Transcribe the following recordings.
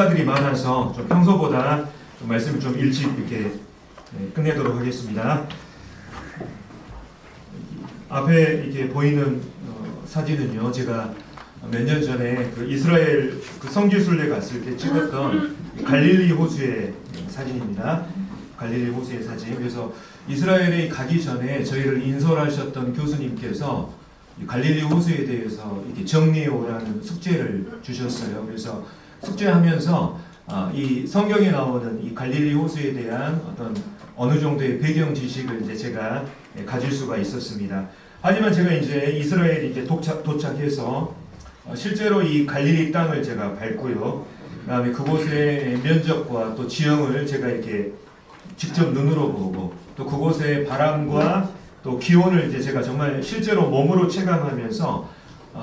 인사들이 많아서 좀 평소보다 좀 말씀을 좀 일찍 이렇게 끝내도록 하겠습니다. 앞에 이렇게 보이는 사진은요, 제가 몇 년 전에 그 이스라엘 그 성지순례 갔을 때 찍었던 갈릴리 호수의 사진입니다. 갈릴리 호수의 사진. 그래서 이스라엘에 가기 전에 저희를 인솔하셨던 교수님께서 갈릴리 호수에 대해서 이렇게 정리해 오라는 숙제를 주셨어요. 그래서 숙제하면서 이 성경에 나오는 이 갈릴리 호수에 대한 어떤 어느 정도의 배경 지식을 이제 제가 가질 수가 있었습니다. 하지만 제가 이제 이스라엘에 이제 도착해서 실제로 이 갈릴리 땅을 제가 밟고요. 그다음에 그곳의 면적과 또 지형을 제가 이렇게 직접 눈으로 보고 또 그곳의 바람과 또 기온을 이제 제가 정말 실제로 몸으로 체감하면서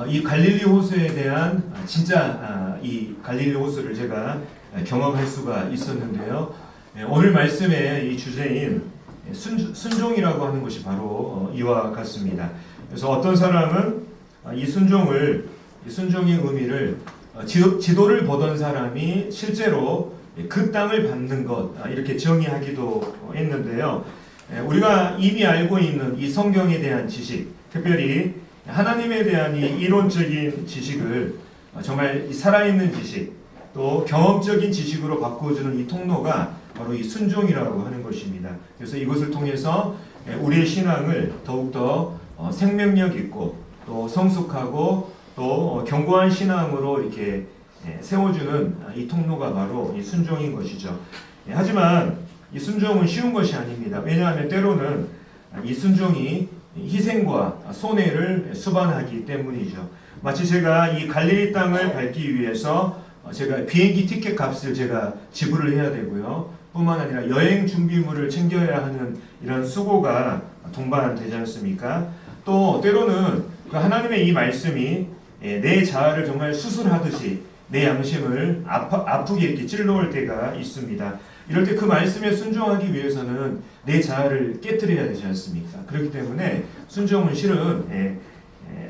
이 갈릴리 호수에 대한 진짜 이 갈릴리 호수를 제가 경험할 수가 있었는데요. 오늘 말씀의 이 주제인 순종이라고 하는 것이 바로 이와 같습니다. 그래서 어떤 사람은 이 순종의 의미를 지도를 보던 사람이 실제로 그 땅을 밟는 것 이렇게 정의하기도 했는데요. 우리가 이미 알고 있는 이 성경에 대한 지식, 특별히 하나님에 대한 이 이론적인 지식을 정말 살아있는 지식, 또 경험적인 지식으로 바꿔주는 이 통로가 바로 이 순종이라고 하는 것입니다. 그래서 이것을 통해서 우리의 신앙을 더욱더 생명력 있고 또 성숙하고 또 견고한 신앙으로 이렇게 세워주는 이 통로가 바로 이 순종인 것이죠. 하지만 이 순종은 쉬운 것이 아닙니다. 왜냐하면 때로는 이 순종이 희생과 손해를 수반하기 때문이죠. 마치 제가 이 갈릴리 땅을 밟기 위해서 제가 비행기 티켓 값을 제가 지불을 해야 되고요. 뿐만 아니라 여행 준비물을 챙겨야 하는 이런 수고가 동반되지 않습니까? 또 때로는 그 하나님의 이 말씀이 내 자아를 정말 수술하듯이 내 양심을 아프게 이렇게 찔러올 때가 있습니다. 이럴 때 그 말씀에 순종하기 위해서는 내 자아를 깨트려야 되지 않습니까? 그렇기 때문에 순종은 실은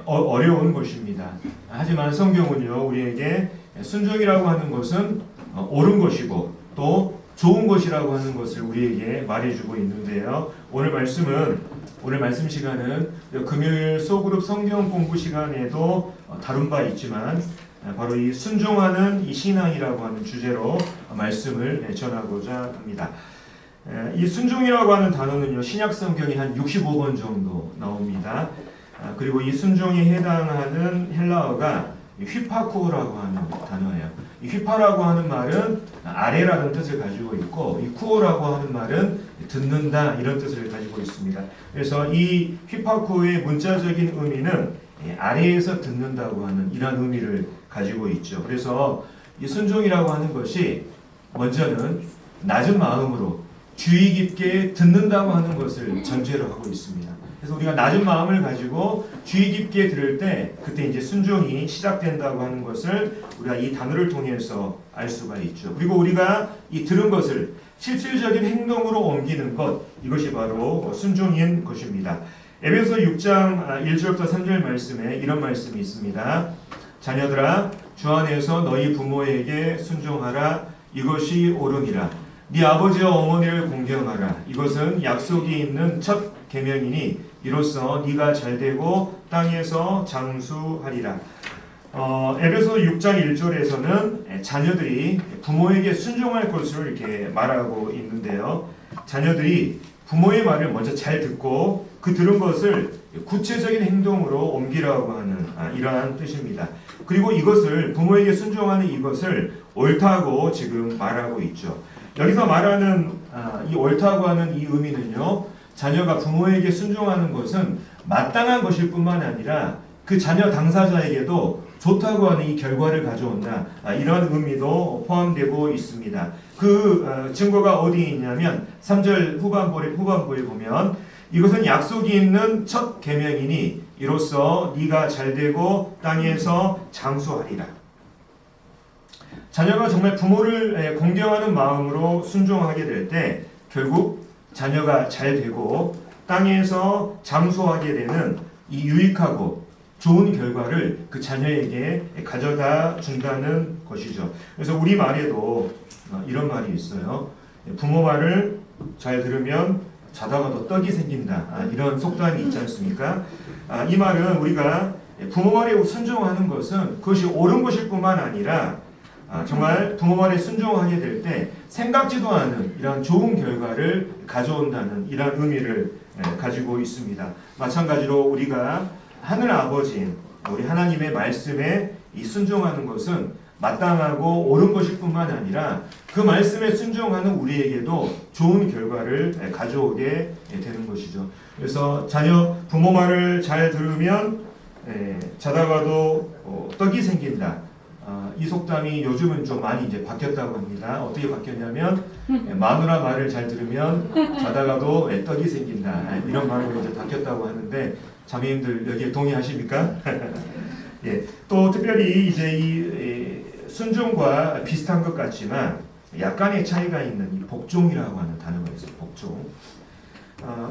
어려운 것입니다. 하지만 성경은요, 우리에게 순종이라고 하는 것은 옳은 것이고 또 좋은 것이라고 하는 것을 우리에게 말해주고 있는데요. 오늘 말씀 시간은 금요일 소그룹 성경 공부 시간에도 다룬 바 있지만 바로 이 순종하는 이 신앙이라고 하는 주제로 말씀을 전하고자 합니다. 이 순종이라고 하는 단어는요, 신약 성경이 한 65번 정도 나옵니다. 그리고 이 순종에 해당하는 헬라어가 휘파쿠오라고 하는 단어예요. 이 휘파라고 하는 말은 아래라는 뜻을 가지고 있고, 이 쿠오라고 하는 말은 듣는다 이런 뜻을 가지고 있습니다. 그래서 이 휘파쿠오의 문자적인 의미는 아래에서 듣는다고 하는 이런 의미를 가지고 있죠. 그래서 이 순종이라고 하는 것이 먼저는 낮은 마음으로 주의 깊게 듣는다고 하는 것을 전제로 하고 있습니다. 그래서 우리가 낮은 마음을 가지고 주의 깊게 들을 때 그때 이제 순종이 시작된다고 하는 것을 우리가 이 단어를 통해서 알 수가 있죠. 그리고 우리가 이 들은 것을 실질적인 행동으로 옮기는 것, 이것이 바로 순종인 것입니다. 에베소 6장 1절부터 3절 말씀에 이런 말씀이 있습니다. 자녀들아, 주 안에서 너희 부모에게 순종하라. 이것이 옳으니라. 네 아버지와 어머니를 공경하라. 이것은 약속이 있는 첫 계명이니 이로써 네가 잘되고 땅에서 장수하리라. 에베소 6장 1절에서는 자녀들이 부모에게 순종할 것을 이렇게 말하고 있는데요. 자녀들이 부모의 말을 먼저 잘 듣고 그 들은 것을 구체적인 행동으로 옮기라고 하는 이러한 뜻입니다. 그리고 이것을 부모에게 순종하는 이것을 옳다고 지금 말하고 있죠. 여기서 말하는 이 옳다고 하는 이 의미는요, 자녀가 부모에게 순종하는 것은 마땅한 것일 뿐만 아니라 그 자녀 당사자에게도 좋다고 하는 이 결과를 가져온다, 이런 의미도 포함되고 있습니다. 그 증거가 어디에 있냐면 3절 후반부에 보면 이것은 약속이 있는 첫 계명이니 이로써 네가 잘되고 땅에서 장수하리라. 자녀가 정말 부모를 공경하는 마음으로 순종하게 될 때 결국 자녀가 잘되고 땅에서 장수하게 되는 이 유익하고 좋은 결과를 그 자녀에게 가져다 준다는 것이죠. 그래서 우리 말에도 이런 말이 있어요. 부모 말을 잘 들으면 자다가도 떡이 생긴다. 이런 속담이 있지 않습니까? 이 말은 우리가 부모 말에 순종하는 것은 그것이 옳은 것일 뿐만 아니라 정말 부모 말에 순종하게 될 때 생각지도 않은 이런 좋은 결과를 가져온다는 이런 의미를 가지고 있습니다. 마찬가지로 우리가 하늘 아버지인 우리 하나님의 말씀에 이 순종하는 것은 마땅하고 옳은 것일 뿐만 아니라 그 말씀에 순종하는 우리에게도 좋은 결과를 가져오게 되는 것이죠. 그래서 자녀 부모 말을 잘 들으면 자다가도 떡이 생긴다. 이 속담이 요즘은 좀 많이 이제 바뀌었다고 합니다. 어떻게 바뀌었냐면 마누라 말을 잘 들으면 자다가도 떡이 생긴다. 이런 말로 이제 바뀌었다고 하는데 자매님들 여기에 동의하십니까? 예, 또 특별히 이제 이 순종과 비슷한 것 같지만 약간의 차이가 있는 이 복종이라고 하는 단어가 있어요. 복종.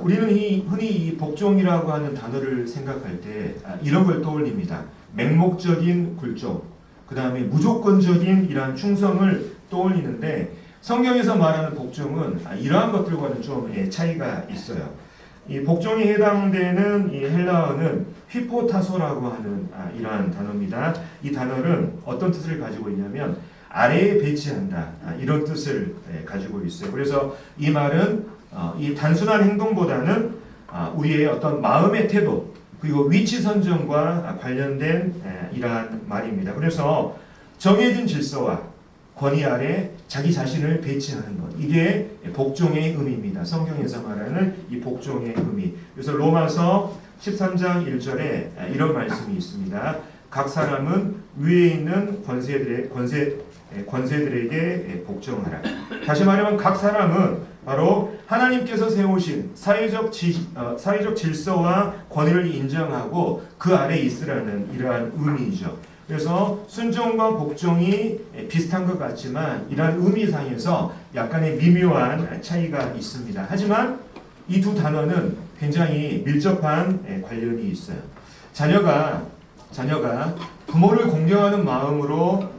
우리는 흔히 이 복종이라고 하는 단어를 생각할 때 이런 걸 떠올립니다. 맹목적인 굴종, 그 다음에 무조건적인 이러한 충성을 떠올리는데 성경에서 말하는 복종은 이러한 것들과는 좀 차이가 있어요. 이 복종에 해당되는 이 헬라어는 휘포타소라고 하는 이러한 단어입니다. 이 단어는 어떤 뜻을 가지고 있냐면 아래에 배치한다 이런 뜻을 가지고 있어요. 그래서 이 말은 이 단순한 행동보다는 우리의 어떤 마음의 태도 그리고 위치 선정과 관련된 이러한 말입니다. 그래서 정해진 질서와 권위 아래 자기 자신을 배치하는 것 이게 복종의 의미입니다. 성경에서 말하는 이 복종의 의미. 그래서 로마서 13장 1절에 이런 말씀이 있습니다. 각 사람은 위에 있는 권세들에게 복종하라. 다시 말하면 각 사람은 바로 하나님께서 세우신 사회적 질서와 권위를 인정하고 그 아래 있으라는 이러한 의미이죠. 그래서 순종과 복종이 비슷한 것 같지만 이러한 의미상에서 약간의 미묘한 차이가 있습니다. 하지만 이 두 단어는 굉장히 밀접한 관련이 있어요. 자녀가 부모를 공경하는 마음으로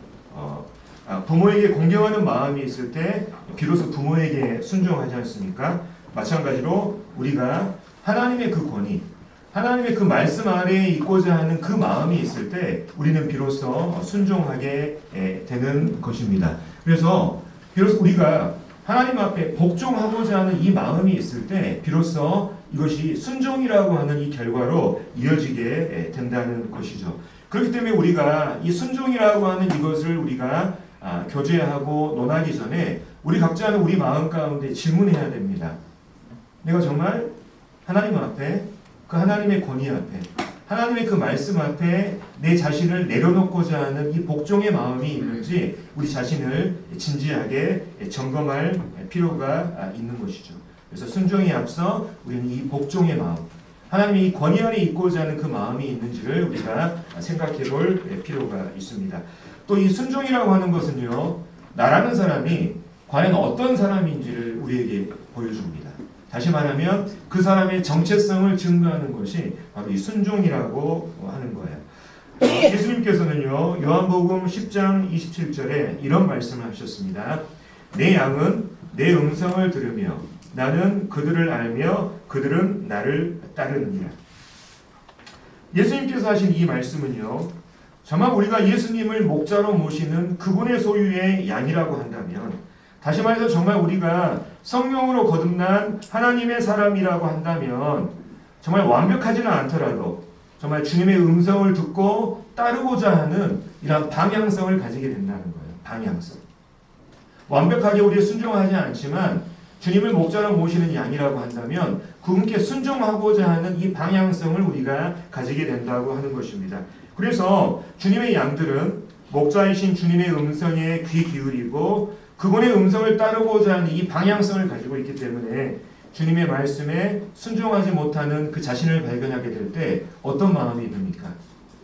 부모에게 공경하는 마음이 있을 때 비로소 부모에게 순종하지 않습니까? 마찬가지로 우리가 하나님의 그 권위, 하나님의 그 말씀 아래에 있고자 하는 그 마음이 있을 때 우리는 비로소 순종하게 되는 것입니다. 그래서 비로소 우리가 하나님 앞에 복종하고자 하는 이 마음이 있을 때 비로소 이것이 순종이라고 하는 이 결과로 이어지게 된다는 것이죠. 그렇기 때문에 우리가 이 순종이라고 하는 이것을 우리가 교제하고 논하기 전에 우리 각자는 우리 마음 가운데 질문해야 됩니다. 내가 정말 하나님 앞에 그 하나님의 권위 앞에 하나님의 그 말씀 앞에 내 자신을 내려놓고자 하는 이 복종의 마음이 있는지 우리 자신을 진지하게 점검할 필요가 있는 것이죠. 그래서 순종에 앞서 우리는 이 복종의 마음 하나님이 이 권위 아래 있고자 하는 그 마음이 있는지를 우리가 생각해 볼 필요가 있습니다. 또 이 순종이라고 하는 것은요, 나라는 사람이 과연 어떤 사람인지를 우리에게 보여줍니다. 다시 말하면 그 사람의 정체성을 증거하는 것이 바로 이 순종이라고 하는 거예요. 예수님께서는요, 요한복음 10장 27절에 이런 말씀을 하셨습니다. 내 양은 내 음성을 들으며 나는 그들을 알며 그들은 나를 따르느니라. 예수님께서 하신 이 말씀은요, 정말 우리가 예수님을 목자로 모시는 그분의 소유의 양이라고 한다면, 다시 말해서 정말 우리가 성령으로 거듭난 하나님의 사람이라고 한다면 정말 완벽하지는 않더라도 정말 주님의 음성을 듣고 따르고자 하는 이런 방향성을 가지게 된다는 거예요. 방향성. 완벽하게 우리에 순종하지 않지만 주님을 목자로 모시는 양이라고 한다면 그분께 순종하고자 하는 이 방향성을 우리가 가지게 된다고 하는 것입니다. 그래서 주님의 양들은 목자이신 주님의 음성에 귀 기울이고 그분의 음성을 따르고자 하는 이 방향성을 가지고 있기 때문에 주님의 말씀에 순종하지 못하는 그 자신을 발견하게 될 때 어떤 마음이 듭니까?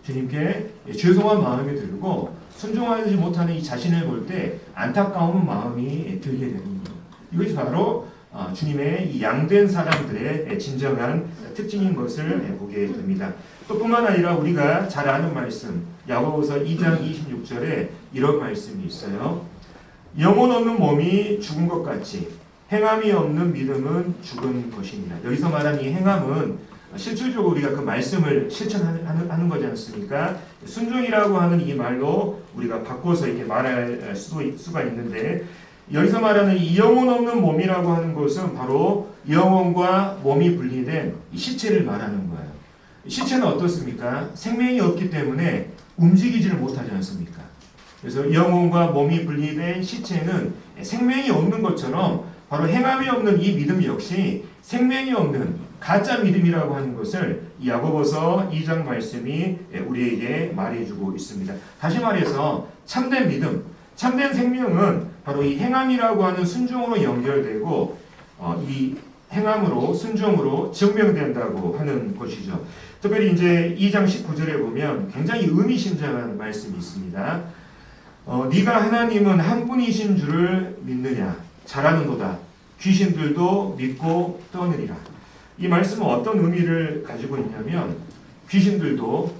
주님께 죄송한 마음이 들고 순종하지 못하는 이 자신을 볼 때 안타까운 마음이 들게 되는 거예요. 이것이 바로 주님의 이 양된 사람들의 진정한 특징인 것을 보게 됩니다. 또 뿐만 아니라 우리가 잘 아는 말씀 야고보서 2장 26절에 이런 말씀이 있어요. 영혼 없는 몸이 죽은 것 같이 행함이 없는 믿음은 죽은 것입니다. 여기서 말하는 이 행함은 실질적으로 우리가 그 말씀을 실천하는 거지 않습니까? 순종이라고 하는 이 말로 우리가 바꿔서 이렇게 말할 수가 있는데, 여기서 말하는 이 영혼 없는 몸이라고 하는 것은 바로 영혼과 몸이 분리된 이 시체를 말하는 거예요. 시체는 어떻습니까? 생명이 없기 때문에 움직이지를 못하지 않습니까? 그래서 영혼과 몸이 분리된 시체는 생명이 없는 것처럼 바로 행함이 없는 이 믿음 역시 생명이 없는 가짜 믿음이라고 하는 것을 이 야고보서 2장 말씀이 우리에게 말해주고 있습니다. 다시 말해서 참된 믿음, 참된 생명은 바로 이 행함이라고 하는 순종으로 연결되고 이 행함으로 순종으로 증명된다고 하는 것이죠. 특별히 이제 2장 19절에 보면 굉장히 의미심장한 말씀이 있습니다. 네가 하나님은 한 분이신 줄을 믿느냐? 잘하는도다. 귀신들도 믿고 떠느리라. 이 말씀은 어떤 의미를 가지고 있냐면, 귀신들도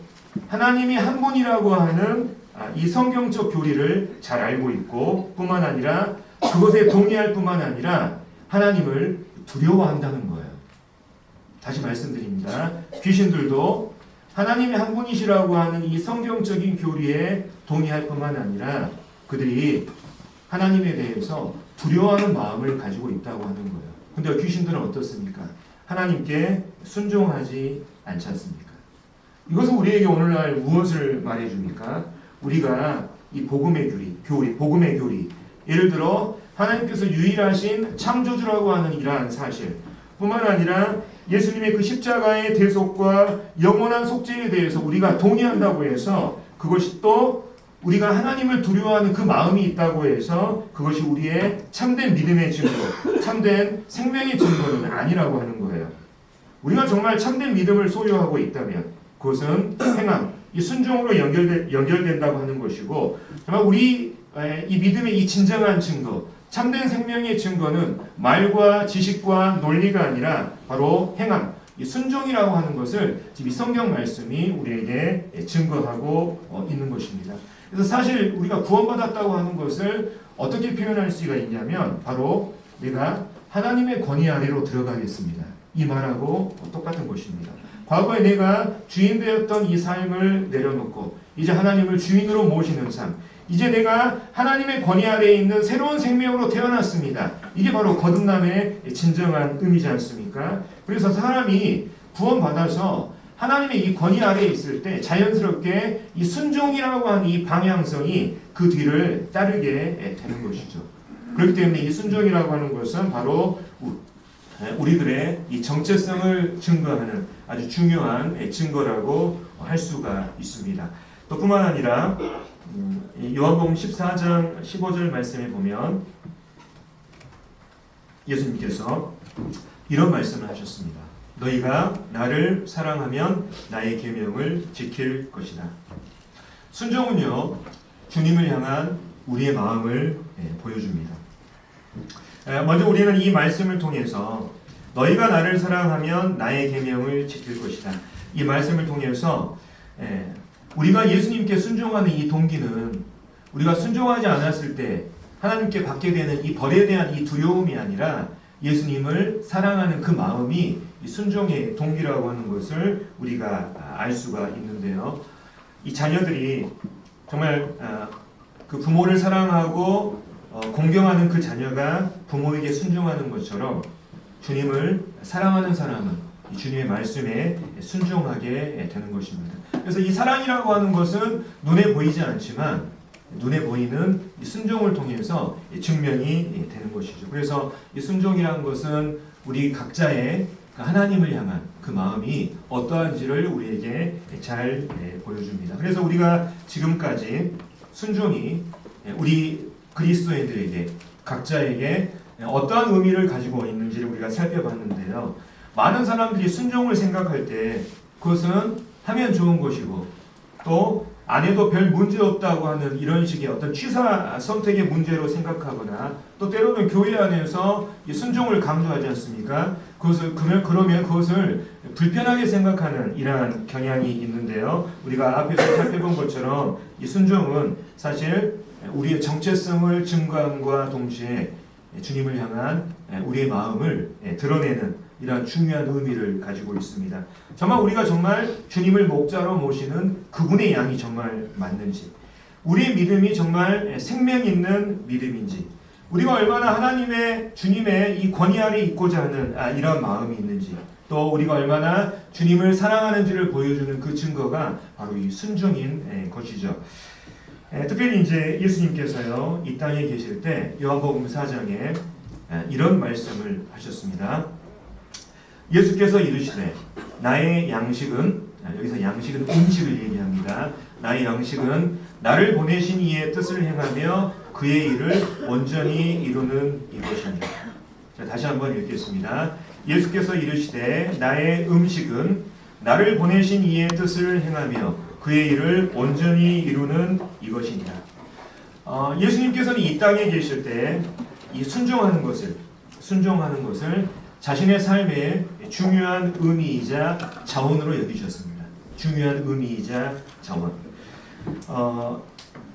하나님이 한 분이라고 하는 이 성경적 교리를 잘 알고 있고, 뿐만 아니라 그것에 동의할 뿐만 아니라 하나님을 두려워한다는 거예요. 다시 말씀드립니다. 귀신들도 하나님이 한 분이시라고 하는 이 성경적인 교리에 동의할 뿐만 아니라 그들이 하나님에 대해서 두려워하는 마음을 가지고 있다고 하는 거예요. 근데 귀신들은 어떻습니까? 하나님께 순종하지 않지 않습니까? 이것은 우리에게 오늘날 무엇을 말해줍니까? 우리가 이 복음의 교리, 예를 들어 하나님께서 유일하신 창조주라고 하는 이러한 사실 뿐만 아니라 예수님의 그 십자가의 대속과 영원한 속죄에 대해서 우리가 동의한다고 해서 그것이 또 우리가 하나님을 두려워하는 그 마음이 있다고 해서 그것이 우리의 참된 믿음의 증거, 참된 생명의 증거는 아니라고 하는 거예요. 우리가 정말 참된 믿음을 소유하고 있다면 그것은 행함, 이 순종으로 연결된다고 하는 것이고, 정말 우리 이 믿음의 이 진정한 증거, 참된 생명의 증거는 말과 지식과 논리가 아니라 바로 행함, 이 순종이라고 하는 것을 지금 이 성경 말씀이 우리에게 증거하고 있는 것입니다. 그래서 사실 우리가 구원받았다고 하는 것을 어떻게 표현할 수가 있냐면 바로 내가 하나님의 권위 아래로 들어가겠습니다. 이 말하고 똑같은 것입니다. 과거에 내가 주인 되었던 이 삶을 내려놓고 이제 하나님을 주인으로 모시는 삶, 이제 내가 하나님의 권위 아래에 있는 새로운 생명으로 태어났습니다. 이게 바로 거듭남의 진정한 의미지 않습니까? 그래서 사람이 구원받아서 하나님의 이 권위 아래에 있을 때 자연스럽게 이 순종이라고 하는 이 방향성이 그 뒤를 따르게 되는 것이죠. 그렇기 때문에 이 순종이라고 하는 것은 바로 우리들의 이 정체성을 증거하는 아주 중요한 증거라고 할 수가 있습니다. 또 뿐만 아니라 요한복음 14장 15절 말씀에 보면 예수님께서 이런 말씀을 하셨습니다. 너희가 나를 사랑하면 나의 계명을 지킬 것이다. 순종은요, 주님을 향한 우리의 마음을 보여줍니다. 먼저 우리는 이 말씀을 통해서 너희가 나를 사랑하면 나의 계명을 지킬 것이다. 이 말씀을 통해서 우리가 예수님께 순종하는 이 동기는 우리가 순종하지 않았을 때 하나님께 받게 되는 이 벌에 대한 이 두려움이 아니라 예수님을 사랑하는 그 마음이 이 순종의 동기라고 하는 것을 우리가 알 수가 있는데요. 이 자녀들이 정말 그 부모를 사랑하고 공경하는 그 자녀가 부모에게 순종하는 것처럼 주님을 사랑하는 사람은 이 주님의 말씀에 순종하게 되는 것입니다. 그래서 이 사랑이라고 하는 것은 눈에 보이지 않지만 눈에 보이는 이 순종을 통해서 증명이 되는 것이죠. 그래서 이 순종이라는 것은 우리 각자의 하나님을 향한 그 마음이 어떠한지를 우리에게 잘 보여줍니다. 그래서 우리가 지금까지 순종이 우리 그리스도인들에게 각자에게 어떠한 의미를 가지고 있는지를 우리가 살펴봤는데요. 많은 사람들이 순종을 생각할 때 그것은 하면 좋은 것이고 또 안 해도 별 문제 없다고 하는 이런 식의 어떤 취사 선택의 문제로 생각하거나 또 때로는 교회 안에서 이 순종을 강조하지 않습니까? 그러면 그것을 불편하게 생각하는 이러한 경향이 있는데요. 우리가 앞에서 살펴본 것처럼 이 순종은 사실 우리의 정체성을 증거함과 동시에 주님을 향한 우리의 마음을 드러내는 이러한 중요한 의미를 가지고 있습니다. 정말 우리가 정말 주님을 목자로 모시는 그분의 양이 정말 맞는지, 우리의 믿음이 정말 생명 있는 믿음인지, 우리가 얼마나 주님의 이 권위 아래 있고자 하는 이런 마음이 있는지, 또 우리가 얼마나 주님을 사랑하는지를 보여주는 그 증거가 바로 이 순종인 것이죠. 특별히 이제 예수님께서요, 이 땅에 계실 때 요한복음 4장에 이런 말씀을 하셨습니다. 예수께서 이르시되 나의 양식은, 여기서 양식은 음식을 얘기합니다. 나의 양식은 나를 보내신 이의 뜻을 행하며 그의 일을 온전히 이루는 이것입니다. 자, 다시 한번 읽겠습니다. 예수께서 이르시되 나의 음식은 나를 보내신 이의 뜻을 행하며 그의 일을 온전히 이루는 이것이니라. 예수님께서는 이 땅에 계실 때 이 순종하는 것을 자신의 삶의 중요한 의미이자 자원으로 여기셨습니다. 중요한 의미이자 자원.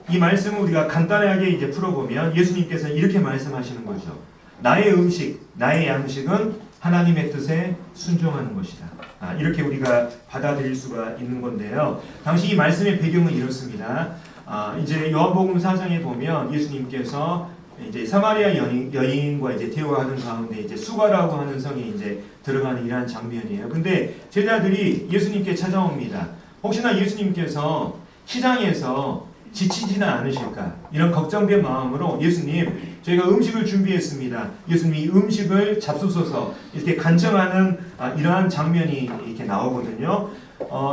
이 말씀을 우리가 간단하게 이제 풀어보면 예수님께서는 이렇게 말씀하시는 거죠. 나의 음식, 나의 양식은 하나님의 뜻에 순종하는 것이다. 이렇게 우리가 받아들일 수가 있는 건데요. 당시 이 말씀의 배경은 이렇습니다. 이제 요한복음 4장에 보면 예수님께서 이제 사마리아 여인과 이제 대화하는 가운데 이제 수가라고 하는 성에 이제 들어가는 이러한 장면이에요. 근데 제자들이 예수님께 찾아옵니다. 혹시나 예수님께서 시장에서 지치지는 않으실까? 이런 걱정된 마음으로 예수님, 저희가 음식을 준비했습니다. 예수님이 이 음식을 잡수소서 이렇게 간청하는 이러한 장면이 이렇게 나오거든요.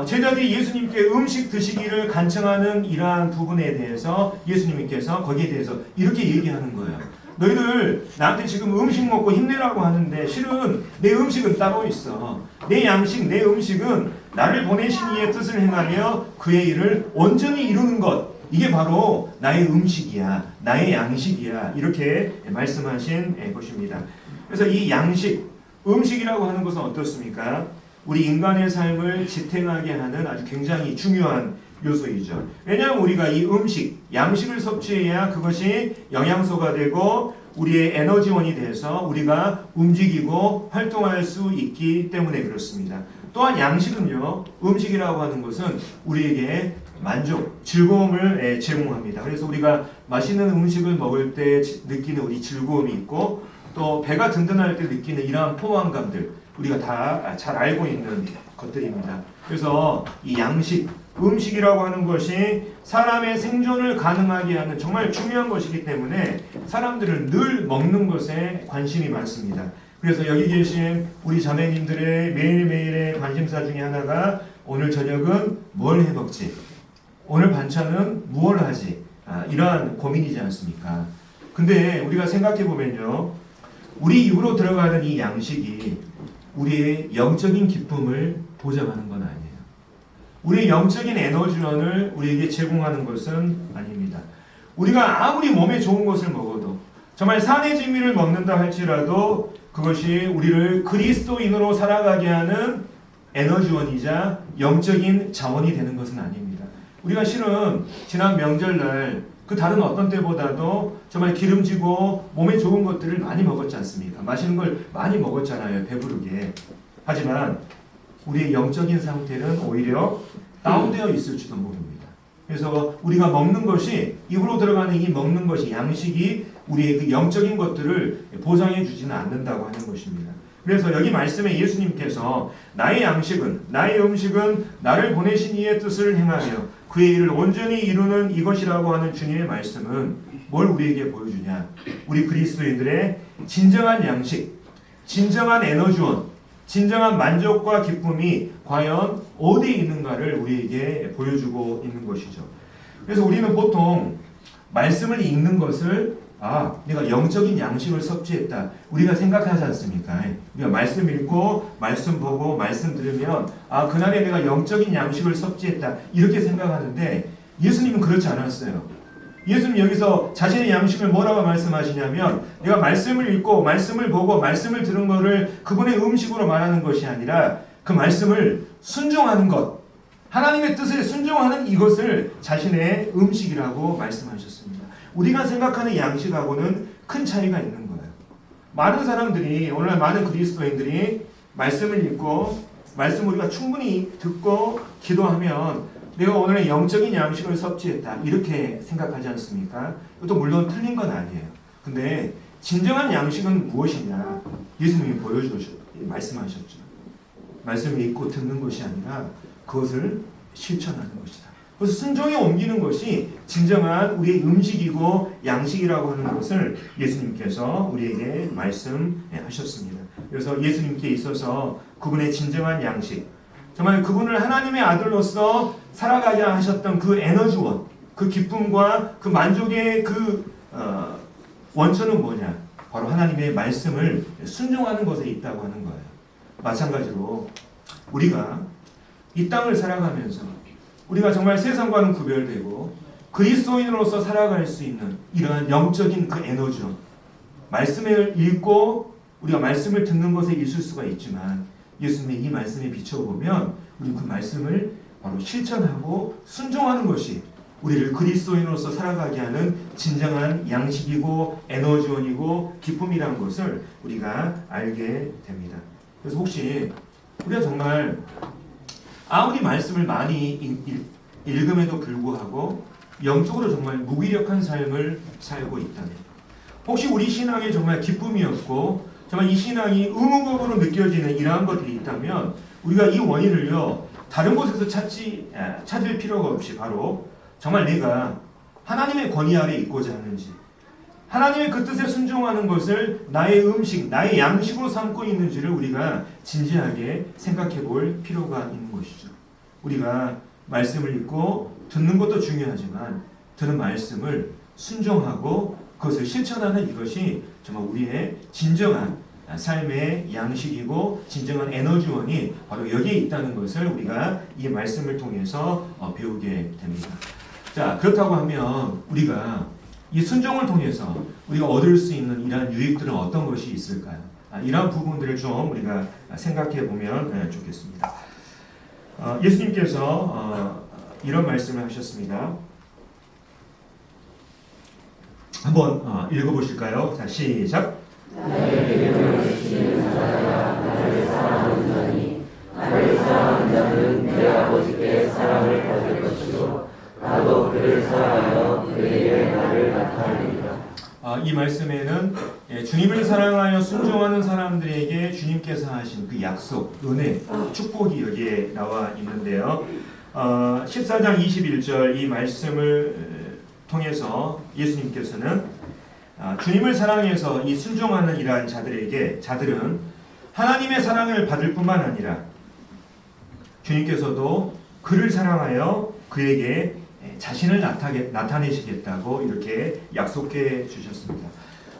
제자들이 예수님께 음식 드시기를 간청하는 이러한 부분에 대해서 예수님께서 거기에 대해서 이렇게 얘기하는 거예요. 너희들 나한테 지금 음식 먹고 힘내라고 하는데 실은 내 음식은 따로 있어. 내 양식, 내 음식은 나를 보내신 이의 뜻을 행하며 그의 일을 온전히 이루는 것. 이게 바로 나의 음식이야. 나의 양식이야. 이렇게 말씀하신 것입니다. 그래서 이 양식, 음식이라고 하는 것은 어떻습니까? 우리 인간의 삶을 지탱하게 하는 아주 굉장히 중요한 요소이죠. 왜냐하면 우리가 이 음식, 양식을 섭취해야 그것이 영양소가 되고 우리의 에너지원이 돼서 우리가 움직이고 활동할 수 있기 때문에 그렇습니다. 또한 양식은요, 음식이라고 하는 것은 우리에게 만족, 즐거움을 제공합니다. 그래서 우리가 맛있는 음식을 먹을 때 느끼는 우리 즐거움이 있고 또 배가 든든할 때 느끼는 이러한 포만감들 우리가 다 잘 알고 있는 것들입니다. 그래서 이 양식, 음식이라고 하는 것이 사람의 생존을 가능하게 하는 정말 중요한 것이기 때문에 사람들은 늘 먹는 것에 관심이 많습니다. 그래서 여기 계신 우리 자매님들의 매일매일의 관심사 중에 하나가 오늘 저녁은 뭘 해먹지? 오늘 반찬은 무엇을 하지? 이러한 고민이지 않습니까? 근데 우리가 생각해보면요. 우리 입으로 들어가는 이 양식이 우리의 영적인 기쁨을 보장하는 건 아니에요. 우리의 영적인 에너지원을 우리에게 제공하는 것은 아닙니다. 우리가 아무리 몸에 좋은 것을 먹어도 정말 산의 진미를 먹는다 할지라도 그것이 우리를 그리스도인으로 살아가게 하는 에너지원이자 영적인 자원이 되는 것은 아닙니다. 우리가 실은 지난 명절날 그 다른 어떤 때보다도 정말 기름지고 몸에 좋은 것들을 많이 먹었지 않습니까? 맛있는 걸 많이 먹었잖아요. 배부르게. 하지만 우리의 영적인 상태는 오히려 다운되어 있을지도 모릅니다. 그래서 우리가 먹는 것이 입으로 들어가는 이 먹는 것이 양식이 우리의 그 영적인 것들을 보장해 주지는 않는다고 하는 것입니다. 그래서 여기 말씀에 예수님께서 나의 양식은 나의 음식은 나를 보내신 이의 뜻을 행하며 그의 일을 온전히 이루는 이것이라고 하는 주님의 말씀은 뭘 우리에게 보여주냐? 우리 그리스도인들의 진정한 양식, 진정한 에너지원, 진정한 만족과 기쁨이 과연 어디에 있는가를 우리에게 보여주고 있는 것이죠. 그래서 우리는 보통 말씀을 읽는 것을 내가 영적인 양식을 섭취했다. 우리가 생각하지 않습니까? 우리가 말씀 읽고 말씀 보고 말씀 들으면 그날에 내가 영적인 양식을 섭취했다. 이렇게 생각하는데 예수님은 그렇지 않았어요. 예수님 여기서 자신의 양식을 뭐라고 말씀하시냐면 내가 말씀을 읽고 말씀을 보고 말씀을 들은 것을 그분의 음식으로 말하는 것이 아니라 그 말씀을 순종하는 것, 하나님의 뜻에 순종하는 이것을 자신의 음식이라고 말씀하셨습니다. 우리가 생각하는 양식하고는 큰 차이가 있는 거예요. 많은 사람들이, 오늘날 많은 그리스도인들이 말씀을 읽고 말씀을 우리가 충분히 듣고 기도하면 내가 오늘의 영적인 양식을 섭취했다 이렇게 생각하지 않습니까? 이것도 물론 틀린 건 아니에요. 근데 진정한 양식은 무엇이냐? 예수님이 말씀하셨죠. 말씀을 읽고 듣는 것이 아니라 그것을 실천하는 것이다. 그래서 순종에 옮기는 것이 진정한 우리의 음식이고 양식이라고 하는 것을 예수님께서 우리에게 말씀하셨습니다. 그래서 예수님께 있어서 그분의 진정한 양식, 정말 그분을 하나님의 아들로서 살아가게 하셨던 그 에너지원, 그 기쁨과 그 만족의 그 원천은 뭐냐? 바로 하나님의 말씀을 순종하는 것에 있다고 하는 거예요. 마찬가지로 우리가 이 땅을 살아가면서 우리가 정말 세상과는 구별되고 그리스도인으로서 살아갈 수 있는 이러한 영적인 그 에너지론, 말씀을 읽고 우리가 말씀을 듣는 것에 있을 수가 있지만 예수님의 이 말씀에 비춰보면 우리 그 말씀을 바로 실천하고 순종하는 것이 우리를 그리스도인으로서 살아가게 하는 진정한 양식이고 에너지원이고 기쁨이라는 것을 우리가 알게 됩니다. 그래서 혹시 우리가 정말 아무리 말씀을 많이 읽음에도 불구하고 영적으로 정말 무기력한 삶을 살고 있다면, 혹시 우리 신앙에 정말 기쁨이었고 정말 이 신앙이 의무적으로 느껴지는 이러한 것들이 있다면 우리가 이 원인을요 다른 곳에서 찾을 필요가 없이 바로 정말 내가 하나님의 권위 아래 있고자 하는지, 하나님의 그 뜻에 순종하는 것을 나의 음식, 나의 양식으로 삼고 있는지를 우리가 진지하게 생각해 볼 필요가 있는 것이죠. 우리가 말씀을 읽고 듣는 것도 중요하지만 듣는 말씀을 순종하고 그것을 실천하는 이것이 정말 우리의 진정한 삶의 양식이고 진정한 에너지원이 바로 여기에 있다는 것을 우리가 이 말씀을 통해서 배우게 됩니다. 자, 그렇다고 하면 우리가 이 순종을 통해서 우리가 얻을 수 있는 이러한 유익들은 어떤 것이 있을까요? 이러한 부분들을 좀 우리가 생각해 보면 좋겠습니다. 예수님께서 이런 말씀을 하셨습니다. 한번 읽어보실까요? 자, 시작. 나의 이름을 지키는 자들아 나를 사랑하는 자니 나를 사랑하는 자는 내 아버지께 사랑을 받을 것이요 나도 그를 사랑하여 그에게 나를 나타내리라. 이 말씀에는 주님을 사랑하여 순종하는 사람들에게 주님께서 하신 그 약속, 은혜, 축복이 여기에 나와 있는데요. 14장 21절 이 말씀을 통해서 예수님께서는 주님을 사랑해서 이 순종하는 이러한 자들은 하나님의 사랑을 받을 뿐만 아니라 주님께서도 그를 사랑하여 그에게 자신을 나타내시겠다고 이렇게 약속해 주셨습니다.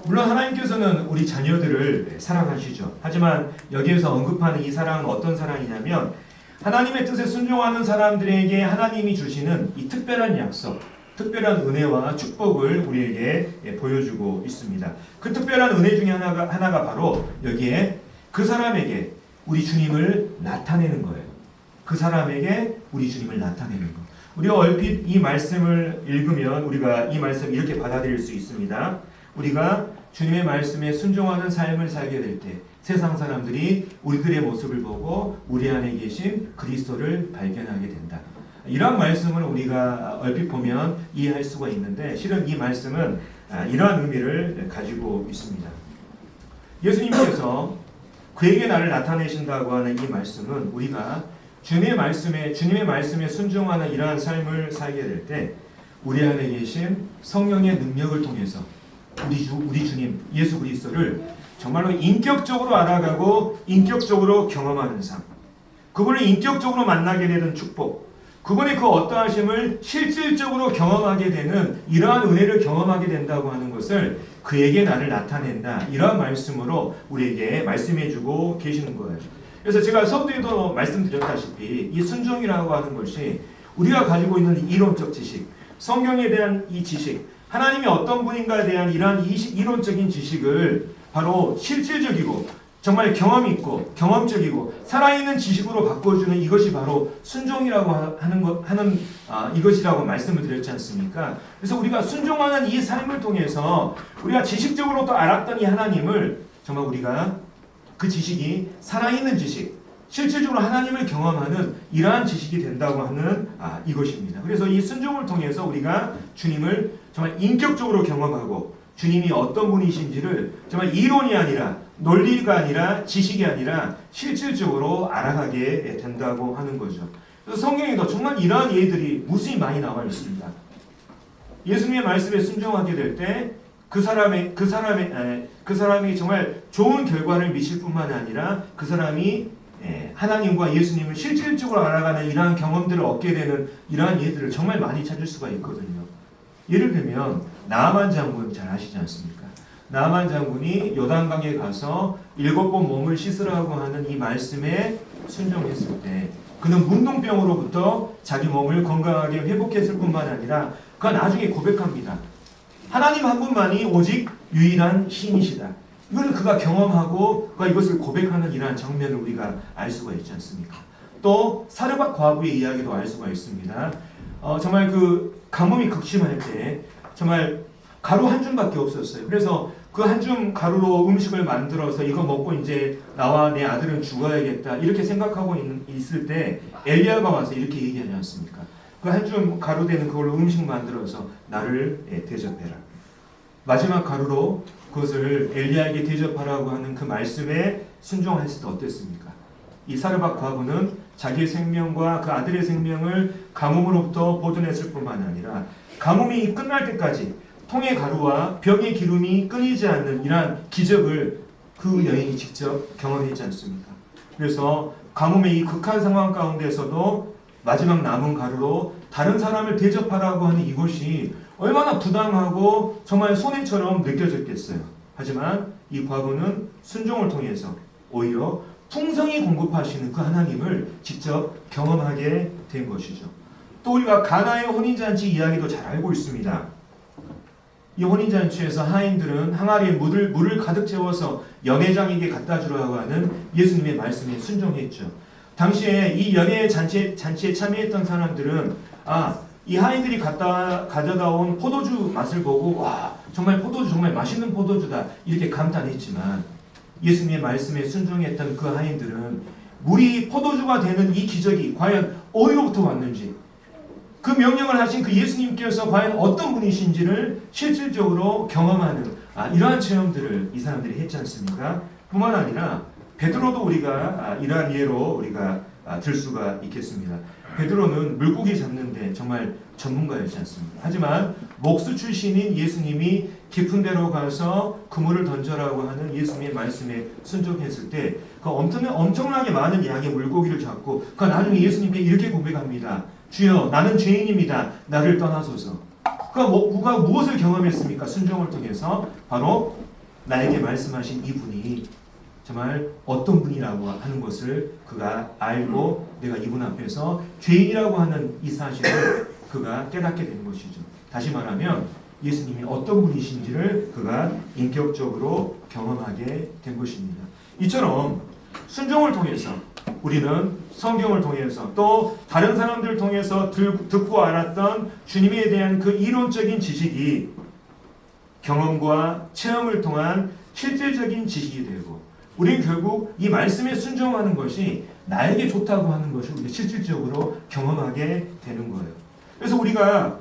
물론 하나님께서는 우리 자녀들을 사랑하시죠. 하지만 여기에서 언급하는 이 사랑은 어떤 사랑이냐면 하나님의 뜻에 순종하는 사람들에게 하나님이 주시는 이 특별한 약속, 특별한 은혜와 축복을 우리에게 보여주고 있습니다. 그 특별한 은혜 중에 하나가 바로 여기에 그 사람에게 우리 주님을 나타내는 거예요. 그 사람에게 우리 주님을 나타내는 것. 우리가 얼핏 이 말씀을 읽으면 우리가 이 말씀을 이렇게 받아들일 수 있습니다. 우리가 주님의 말씀에 순종하는 삶을 살게 될 때 세상 사람들이 우리들의 모습을 보고 우리 안에 계신 그리스도를 발견하게 된다. 이러한 말씀을 우리가 얼핏 보면 이해할 수가 있는데 실은 이 말씀은 이러한 의미를 가지고 있습니다. 예수님께서 그에게 나를 나타내신다고 하는 이 말씀은 우리가 주님의 말씀에 순종하는 이러한 삶을 살게 될 때 우리 안에 계신 성령의 능력을 통해서 우리 주님 예수 그리스도를 정말로 인격적으로 알아가고 인격적으로 경험하는 삶, 그분을 인격적으로 만나게 되는 축복, 그분의 그 어떠하심을 실질적으로 경험하게 되는 이러한 은혜를 경험하게 된다고 하는 것을 그에게 나를 나타낸다. 이러한 말씀으로 우리에게 말씀해주고 계시는 거예요. 그래서 제가 서두에도 말씀드렸다시피 이 순종이라고 하는 것이 우리가 가지고 있는 이론적 지식, 성경에 대한 이 지식, 하나님이 어떤 분인가에 대한 이러한 이론적인 지식을 바로 실질적이고 정말 경험 있고 경험적이고 살아있는 지식으로 바꿔주는 이것이 바로 순종이라고 하는 이것이라고 말씀을 드렸지 않습니까? 그래서 우리가 순종하는 이 삶을 통해서 우리가 지식적으로 또 알았던 이 하나님을 정말 우리가 그 지식이 살아있는 지식, 실질적으로 하나님을 경험하는 이러한 지식이 된다고 하는 이것입니다. 그래서 이 순종을 통해서 우리가 주님을 정말 인격적으로 경험하고 주님이 어떤 분이신지를 정말 이론이 아니라 논리가 아니라 지식이 아니라 실질적으로 알아가게 된다고 하는 거죠. 그래서 성경에도 정말 이러한 예들이 무수히 많이 나와 있습니다. 예수님의 말씀에 순종하게 될 때 그 사람이 정말 좋은 결과를 미칠 뿐만 아니라 그 사람이 하나님과 예수님을 실질적으로 알아가는 이러한 경험들을 얻게 되는 이러한 예들을 정말 많이 찾을 수가 있거든요. 예를 들면 나아만 장군 잘 아시지 않습니까? 나아만 장군이 요단강에 가서 7번 몸을 씻으라고 하는 이 말씀에 순종했을 때 그는 문둥병으로부터 자기 몸을 건강하게 회복했을 뿐만 아니라 그가 나중에 고백합니다. 하나님 한 분만이 오직 유일한 신이시다. 이걸 그가 경험하고 그가 이것을 고백하는 이러한 장면을 우리가 알 수가 있지 않습니까? 또 사르밧 과부의 이야기도 알 수가 있습니다. 정말 그 가뭄이 극심할 때 정말 가루 한 줌밖에 없었어요. 그래서 그 한 줌 가루로 음식을 만들어서 이거 먹고 이제 나와 내 아들은 죽어야겠다 이렇게 생각하고 있을 때 엘리야가 와서 이렇게 얘기하지 않습니까? 그 한 줌 가루 되는 그걸로 음식 만들어서 나를 대접해라. 마지막 가루로 그것을 엘리야에게 대접하라고 하는 그 말씀에 순종했을 때 어땠습니까? 이 사르밧 과부는 자기의 생명과 그 아들의 생명을 가뭄으로부터 보존했을 뿐만 아니라 가뭄이 끝날 때까지 통의 가루와 병의 기름이 끊이지 않는 이러한 기적을 그 여인이 직접 경험했지 않습니까? 그래서 가뭄의 이 극한 상황 가운데서도 마지막 남은 가루로 다른 사람을 대접하라고 하는 이것이 얼마나 부당하고 정말 손해처럼 느껴졌겠어요. 하지만 이 과부는 순종을 통해서 오히려 풍성히 공급하시는 그 하나님을 직접 경험하게 된 것이죠. 또 우리가 가나의 혼인잔치 이야기도 잘 알고 있습니다. 이 혼인잔치에서 하인들은 항아리에 물을 가득 채워서 연회장에게 갖다 주라고 하는 예수님의 말씀에 순종했죠. 당시에 이 연회 잔치에 참여했던 사람들은 이 하인들이 가져다 온 포도주 맛을 보고 와 정말 포도주 정말 맛있는 포도주다 이렇게 감탄했지만 예수님의 말씀에 순종했던 그 하인들은 물이 포도주가 되는 이 기적이 과연 어디로부터 왔는지 그 명령을 하신 그 예수님께서 과연 어떤 분이신지를 실질적으로 경험하는 이러한 체험들을 이 사람들이 했지 않습니까? 뿐만 아니라 베드로도 우리가 이러한 예로 우리가 들 수가 있겠습니다. 베드로는 물고기 잡는데 정말 전문가였지 않습니까? 하지만 목수 출신인 예수님이 깊은 데로 가서 그물을 던져라고 하는 예수님의 말씀에 순종했을 때 그 엄청나게 많은 양의 물고기를 잡고 그 나중에 예수님께 이렇게 고백합니다. 주여 나는 죄인입니다. 나를 떠나소서. 그가 무엇을 경험했습니까? 순종을 통해서 바로 나에게 말씀하신 이분이 정말 어떤 분이라고 하는 것을 그가 알고 내가 이분 앞에서 죄인이라고 하는 이 사실을 그가 깨닫게 된 것이죠. 다시 말하면 예수님이 어떤 분이신지를 그가 인격적으로 경험하게 된 것입니다. 이처럼 순종을 통해서 우리는 성경을 통해서 또 다른 사람들을 통해서 듣고 알았던 주님에 대한 그 이론적인 지식이 경험과 체험을 통한 실질적인 지식이 되고 우리는 결국 이 말씀에 순종하는 것이 나에게 좋다고 하는 것을 우리가 실질적으로 경험하게 되는 거예요. 그래서 우리가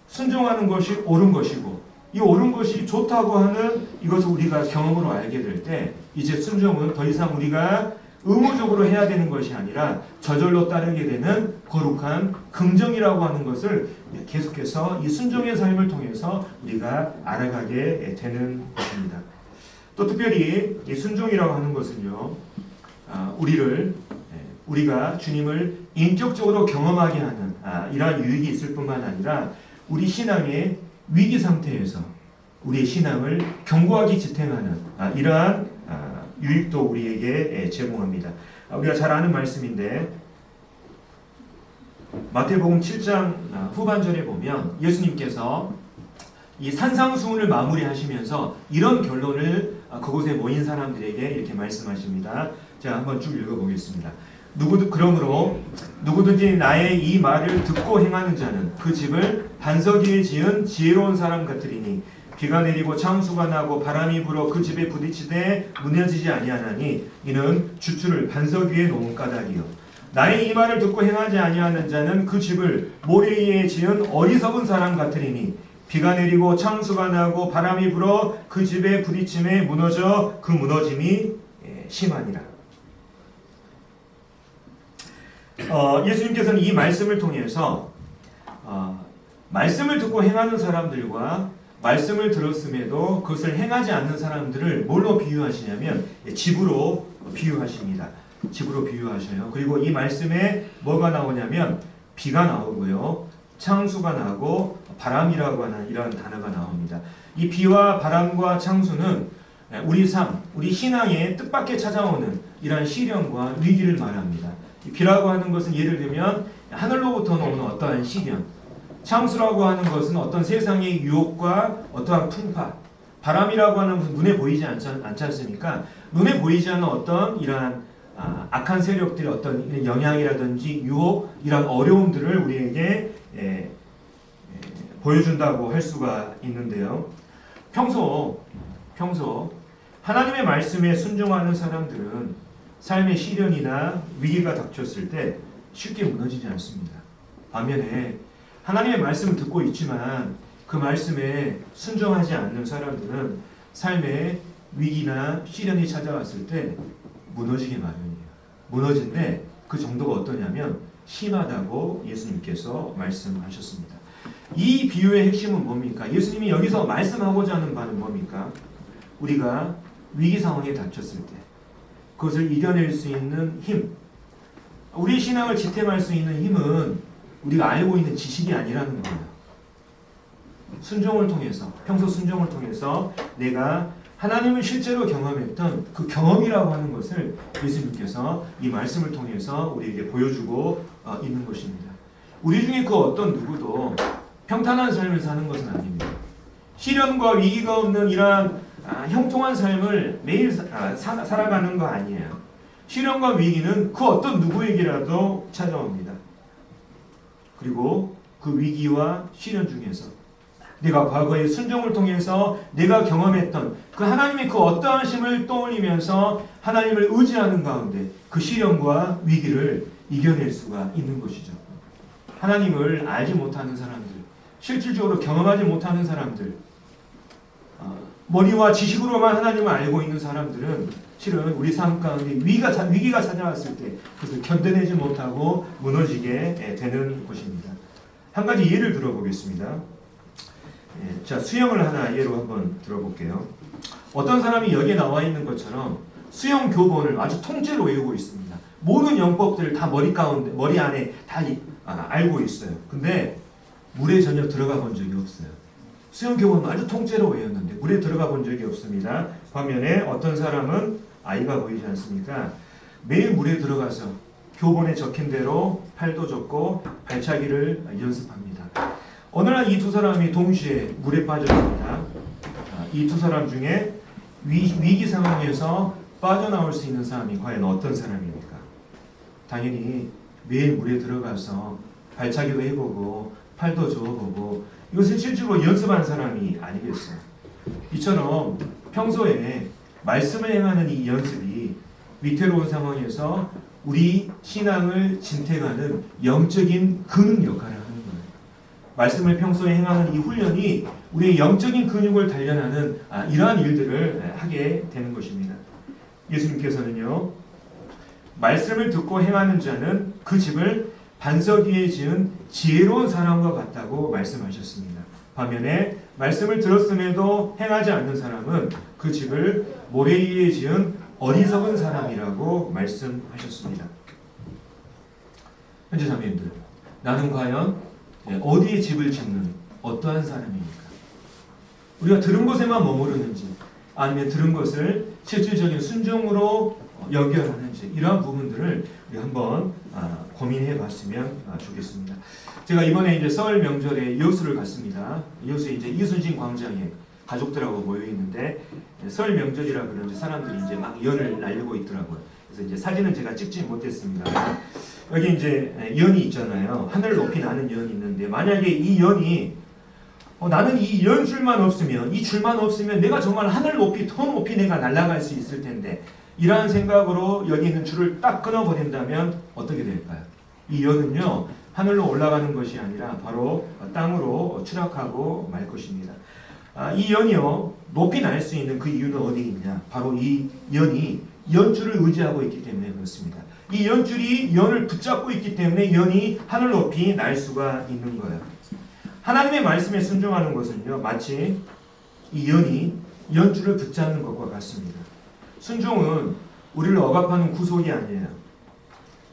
순종하는 것이 옳은 것이고 이 옳은 것이 좋다고 하는 이것을 우리가 경험으로 알게 될 때 이제 순종은 더 이상 우리가 의무적으로 해야 되는 것이 아니라 저절로 따르게 되는 거룩한 긍정이라고 하는 것을 계속해서 이 순종의 삶을 통해서 우리가 알아가게 되는 것입니다. 또 특별히 이 순종이라고 하는 것은요, 우리가 주님을 인격적으로 경험하게 하는 이러한 유익이 있을 뿐만 아니라 우리 신앙의 위기 상태에서 우리의 신앙을 견고하게 지탱하는 이러한 유익도 우리에게 제공합니다. 우리가 잘 아는 말씀인데 마태복음 7장 후반절에 보면 예수님께서 이 산상수훈을 마무리하시면서 이런 결론을 그곳에 모인 사람들에게 이렇게 말씀하십니다. 제가 한번 쭉 읽어보겠습니다. 그러므로 누구든지 나의 이 말을 듣고 행하는 자는 그 집을 반석 위에 지은 지혜로운 사람 같으리니 비가 내리고 창수가 나고 바람이 불어 그 집에 부딪히되 무너지지 아니하나니 이는 주추를 반석 위에 놓은 까닭이요 나의 이 말을 듣고 행하지 아니하는 자는 그 집을 모래 위에 지은 어리석은 사람 같으리니 비가 내리고 창수가 나고 바람이 불어 그 집에 부딪힘에 무너져 그 무너짐이 심하니라. 예수님께서는 이 말씀을 통해서 말씀을 듣고 행하는 사람들과 말씀을 들었음에도 그것을 행하지 않는 사람들을 뭘로 비유하시냐면 집으로 비유하십니다. 집으로 비유하셔요. 그리고 이 말씀에 뭐가 나오냐면 비가 나오고요. 창수가 나고 바람이라고 하는 이런 단어가 나옵니다. 이 비와 바람과 창수는 우리 삶, 우리 신앙에 뜻밖에 찾아오는 이러한 시련과 위기를 말합니다. 비라고 하는 것은 예를 들면 하늘로부터 오는 어떠한 시련, 창수라고 하는 것은 어떤 세상의 유혹과 어떠한 풍파, 바람이라고 하는 것은 눈에 보이지 않지 않습니까? 눈에 보이지 않는 어떤 이러한 악한 세력들의 어떤 영향이라든지 유혹, 이런 어려움들을 우리에게 보여준다고 할 수가 있는데요. 평소 하나님의 말씀에 순종하는 사람들은 삶의 시련이나 위기가 닥쳤을 때 쉽게 무너지지 않습니다. 반면에 하나님의 말씀을 듣고 있지만 그 말씀에 순종하지 않는 사람들은 삶의 위기나 시련이 찾아왔을 때 무너지기 마련이에요. 무너진데 그 정도가 어떠냐면 심하다고 예수님께서 말씀하셨습니다. 이 비유의 핵심은 뭡니까? 예수님이 여기서 말씀하고자 하는 바는 뭡니까? 우리가 위기 상황에 닥쳤을 때 그것을 이겨낼 수 있는 힘, 우리 신앙을 지탱할 수 있는 힘은 우리가 알고 있는 지식이 아니라는 거예요. 순종을 통해서, 평소 순종을 통해서 내가 하나님을 실제로 경험했던 그 경험이라고 하는 것을 예수님께서 이 말씀을 통해서 우리에게 보여주고 있는 것입니다. 우리 중에 그 어떤 누구도 평탄한 삶을 사는 것은 아닙니다. 시련과 위기가 없는 이러한 형통한 삶을 매일 살아가는 거 아니에요. 시련과 위기는 그 어떤 누구에게라도 찾아옵니다. 그리고 그 위기와 시련 중에서 내가 과거의 순종을 통해서 내가 경험했던 그 하나님의 그 어떠하심을 떠올리면서 하나님을 의지하는 가운데 그 시련과 위기를 이겨낼 수가 있는 것이죠. 하나님을 알지 못하는 사람들, 실질적으로 경험하지 못하는 사람들, 머리와 지식으로만 하나님을 알고 있는 사람들은 실은 우리 삶 가운데 위기가 찾아왔을 때 그것을 견뎌내지 못하고 무너지게 되는 것입니다. 한 가지 예를 들어보겠습니다. 자, 수영을 하나 예로 한번 들어볼게요. 어떤 사람이 여기에 나와 있는 것처럼 수영 교본을 아주 통째로 외우고 있습니다. 모든 영법들을 다 머리 안에 다 알고 있어요. 근데 물에 전혀 들어가 본 적이 없어요. 수영 교본은 아주 통째로 외웠는데 물에 들어가 본 적이 없습니다. 반면에 어떤 사람은 아이가 보이지 않습니까? 매일 물에 들어가서 교본에 적힌 대로 팔도 젓고 발차기를 연습합니다. 어느 날 이 두 사람이 동시에 물에 빠져듭니다. 이 두 사람 중에 위기 상황에서 빠져나올 수 있는 사람이 과연 어떤 사람입니까? 당연히 매일 물에 들어가서 발차기도 해보고 팔도 저어보고 이것을 실제로 연습한 사람이 아니겠어요. 이처럼 평소에 말씀을 행하는 이 연습이 위태로운 상황에서 우리 신앙을 진퇴하는 영적인 근육 역할을 하는 거예요. 말씀을 평소에 행하는 이 훈련이 우리의 영적인 근육을 단련하는 이러한 일들을 하게 되는 것입니다. 예수님께서는요, 말씀을 듣고 행하는 자는 그 집을 반석 위에 지은 지혜로운 사람과 같다고 말씀하셨습니다. 반면에 말씀을 들었음에도 행하지 않는 사람은 그 집을 모래 위에 지은 어리석은 사람이라고 말씀하셨습니다. 현재 자매님들, 나는 과연 어디에 집을 짓는 어떠한 사람입니까? 우리가 들은 것에만 머무르는지 아니면 들은 것을 실질적인 순종으로 연결하는지 이러한 부분들을 우리 한번 고민해 봤으면 좋겠습니다. 제가 이번에 이제 설 명절에 여수를 갔습니다. 여수에 이제 이순신 광장에 가족들하고 모여 있는데 설 명절이라 그런지 사람들이 이제 막 연을 날리고 있더라고요. 그래서 이제 사진은 제가 찍지 못했습니다. 여기 이제 연이 있잖아요. 하늘 높이 나는 연이 있는데 만약에 이 연이 나는 이 연 줄만 없으면 이 줄만 없으면 내가 정말 하늘 높이 더 높이 내가 날아갈 수 있을 텐데 이러한 생각으로 여기 있는 줄을 딱 끊어버린다면 어떻게 될까요? 이 연은요 하늘로 올라가는 것이 아니라 바로 땅으로 추락하고 말 것입니다. 이 연이요 높이 날 수 있는 그 이유는 어디 있냐? 바로 이 연이 연줄을 의지하고 있기 때문에 그렇습니다. 이 연줄이 연을 붙잡고 있기 때문에 연이 하늘 높이 날 수가 있는 거예요. 하나님의 말씀에 순종하는 것은요 마치 이 연이 연줄을 붙잡는 것과 같습니다. 순종은 우리를 억압하는 구속이 아니에요.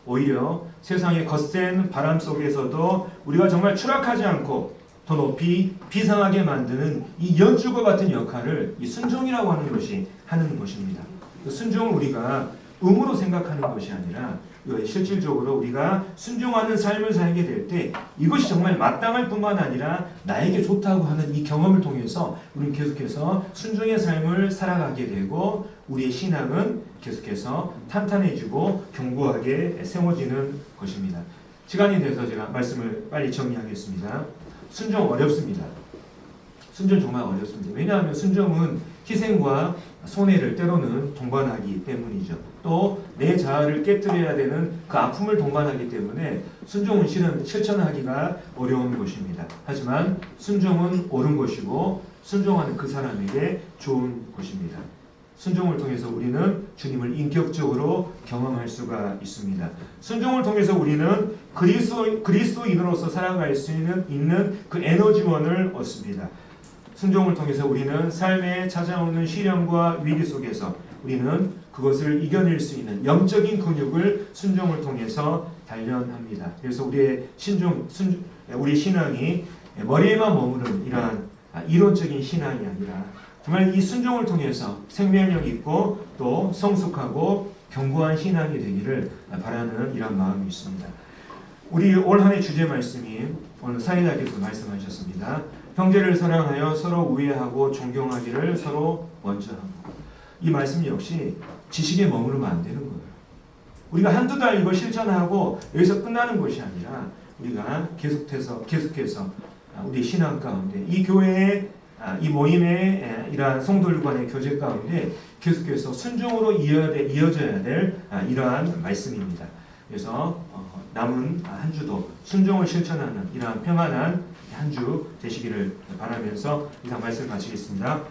오히려 세상의 거센 바람 속에서도 우리가 정말 추락하지 않고 더 높이 비상하게 만드는 이 연줄과 같은 역할을 이 순종이라고 하는 것이 하는 것입니다. 순종을 우리가 의무로 생각하는 것이 아니라 실질적으로 우리가 순종하는 삶을 살게 될 때 이것이 정말 마땅할 뿐만 아니라 나에게 좋다고 하는 이 경험을 통해서 우리는 계속해서 순종의 삶을 살아가게 되고 우리의 신앙은 계속해서 탄탄해지고 견고하게 세워지는 것입니다. 시간이 돼서 제가 말씀을 빨리 정리하겠습니다. 순종 어렵습니다. 순종 정말 어렵습니다. 왜냐하면 순종은 희생과 손해를 때로는 동반하기 때문이죠. 또 내 자아를 깨뜨려야 되는 그 아픔을 동반하기 때문에 순종은 실천하기가 어려운 것입니다. 하지만 순종은 옳은 것이고 순종하는 그 사람에게 좋은 것입니다. 순종을 통해서 우리는 주님을 인격적으로 경험할 수가 있습니다. 순종을 통해서 우리는 그리스도인으로서 살아갈 수 있는 그 에너지원을 얻습니다. 순종을 통해서 우리는 삶에 찾아오는 시련과 위기 속에서 우리는 그것을 이겨낼 수 있는 영적인 근육을 순종을 통해서 단련합니다. 그래서 우리 신앙이 머리에만 머무는 이러한 이론적인 신앙이 아니라 정말 이 순종을 통해서 생명력 있고 또 성숙하고 견고한 신앙이 되기를 바라는 이런 마음이 있습니다. 우리 올 한 해 주제 말씀이 오늘 사회자께서 말씀하셨습니다. 형제를 사랑하여 서로 우애하고 존경하기를 서로 먼저 하고. 이 말씀 역시 지식에 머무르면 안 되는 거예요. 우리가 한두 달 이걸 실천하고 여기서 끝나는 것이 아니라 우리가 계속해서 우리 신앙 가운데 이 교회의 이 모임의 이러한 성도들 간의 교제 가운데 계속해서 순종으로 이어져야 될 이러한 말씀입니다. 그래서 남은 한 주도 순종을 실천하는 이러한 평안한 한 주 되시기를 바라면서 이상 말씀 마치겠습니다.